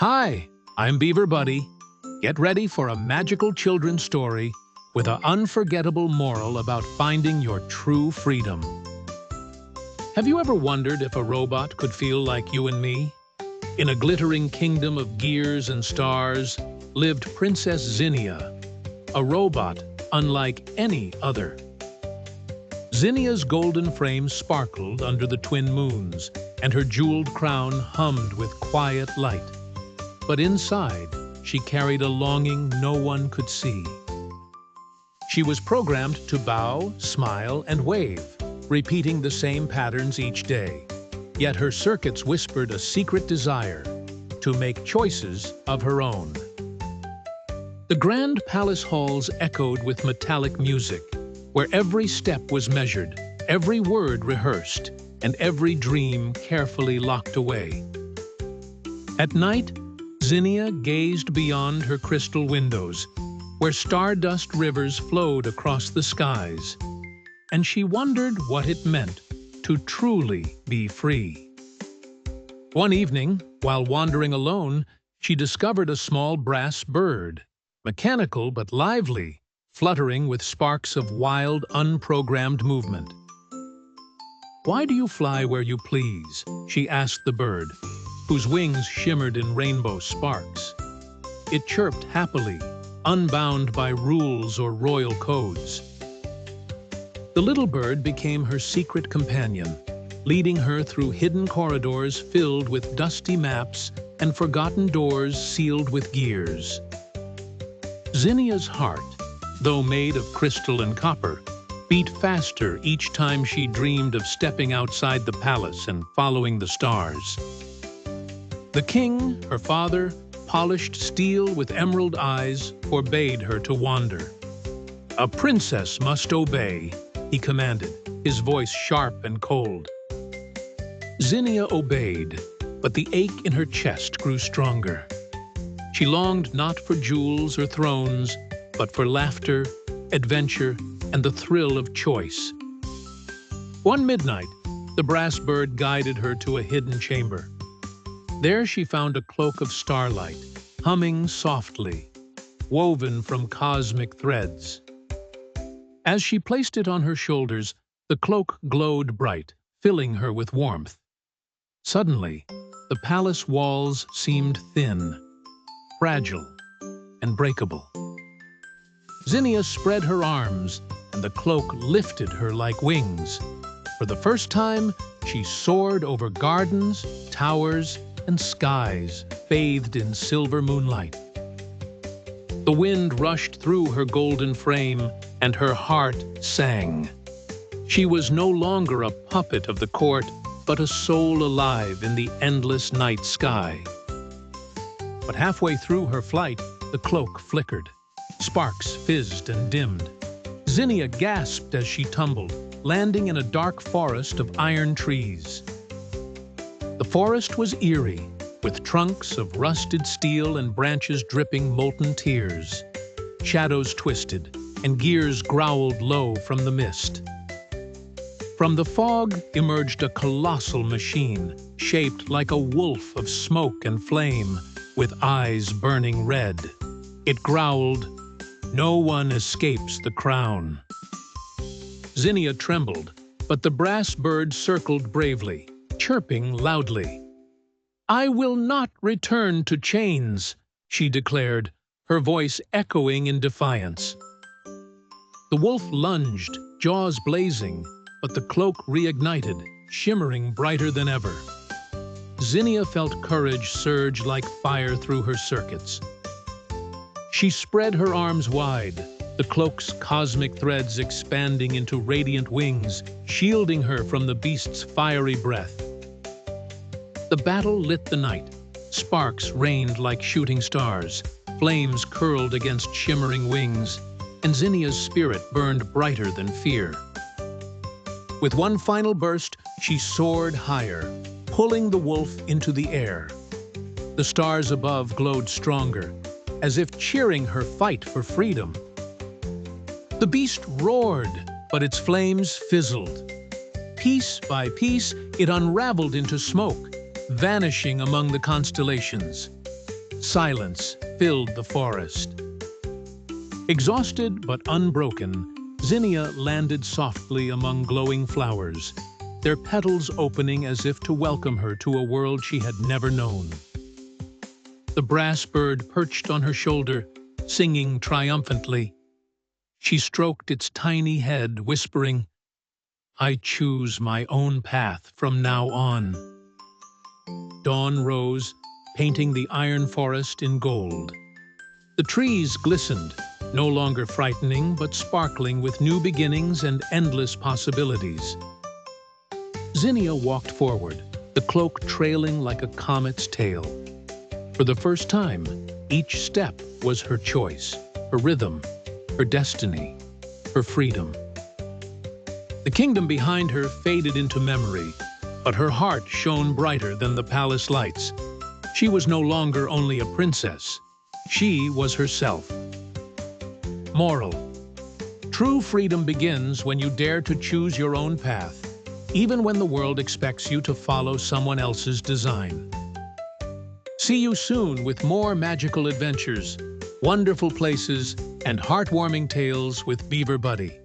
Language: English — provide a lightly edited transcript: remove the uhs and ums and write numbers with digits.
Hi, I'm Beaver Buddy. Get ready for a magical children's story with an unforgettable moral about finding your true freedom. Have you ever wondered if a robot could feel like you and me? In a glittering kingdom of gears and stars lived Princess Zinnia, a robot unlike any other. Zinnia's golden frame sparkled under the twin moons, and her jeweled crown hummed with quiet light. But inside, she carried a longing no one could see. She was programmed to bow, smile, and wave, repeating the same patterns each day. Yet her circuits whispered a secret desire to make choices of her own. The grand palace halls echoed with metallic music, where every step was measured, every word rehearsed, and every dream carefully locked away. At night, Zinnia gazed beyond her crystal windows, where stardust rivers flowed across the skies, and she wondered what it meant to truly be free. One evening, while wandering alone, she discovered a small brass bird, mechanical but lively, fluttering with sparks of wild, unprogrammed movement. "Why do you fly where you please?" she asked the bird, whose wings shimmered in rainbow sparks. It chirped happily, unbound by rules or royal codes. The little bird became her secret companion, leading her through hidden corridors filled with dusty maps and forgotten doors sealed with gears. Zinnia's heart, though made of crystal and copper, beat faster each time she dreamed of stepping outside the palace and following the stars. The king, her father, polished steel with emerald eyes, forbade her to wander. "A princess must obey," he commanded, his voice sharp and cold. Zinnia obeyed, but the ache in her chest grew stronger. She longed not for jewels or thrones, but for laughter, adventure, and the thrill of choice. One midnight, the brass bird guided her to a hidden chamber. There she found a cloak of starlight, humming softly, woven from cosmic threads. As she placed it on her shoulders, the cloak glowed bright, filling her with warmth. Suddenly, the palace walls seemed thin, fragile, and breakable. Zinnia spread her arms, and the cloak lifted her like wings. For the first time, she soared over gardens, towers, and skies bathed in silver moonlight. The wind rushed through her golden frame, and her heart sang. She was no longer a puppet of the court, but a soul alive in the endless night sky. But halfway through her flight, the cloak flickered. Sparks fizzed and dimmed. Zinnia gasped as she tumbled, landing in a dark forest of iron trees. The forest was eerie, with trunks of rusted steel and branches dripping molten tears. Shadows twisted, and gears growled low from the mist. From the fog emerged a colossal machine, shaped like a wolf of smoke and flame, with eyes burning red. It growled, "No one escapes the crown." Zinnia trembled, but the brass bird circled bravely, chirping loudly. "I will not return to chains," she declared, her voice echoing in defiance. The wolf lunged, jaws blazing, but the cloak reignited, shimmering brighter than ever. Zinnia felt courage surge like fire through her circuits. She spread her arms wide, the cloak's cosmic threads expanding into radiant wings, shielding her from the beast's fiery breath. The battle lit the night. Sparks rained like shooting stars, flames curled against shimmering wings, and Zinnia's spirit burned brighter than fear. With one final burst, she soared higher, pulling the wolf into the air. The stars above glowed stronger, as if cheering her fight for freedom. The beast roared, but its flames fizzled. Piece by piece, it unraveled into smoke, vanishing among the constellations. Silence filled the forest. Exhausted but unbroken, Zinnia landed softly among glowing flowers, their petals opening as if to welcome her to a world she had never known. The brass bird perched on her shoulder, singing triumphantly. She stroked its tiny head, whispering, "I choose my own path from now on." Dawn rose, painting the iron forest in gold. The trees glistened, no longer frightening but sparkling with new beginnings and endless possibilities. Zinnia walked forward, the cloak trailing like a comet's tail. For the first time, each step was her choice, her rhythm, her destiny, her freedom. The kingdom behind her faded into memory, but her heart shone brighter than the palace lights. She was no longer only a princess. She was herself. Moral: true freedom begins when you dare to choose your own path, even when the world expects you to follow someone else's design. See you soon with more magical adventures, wonderful places, and heartwarming tales with Beaver Buddy.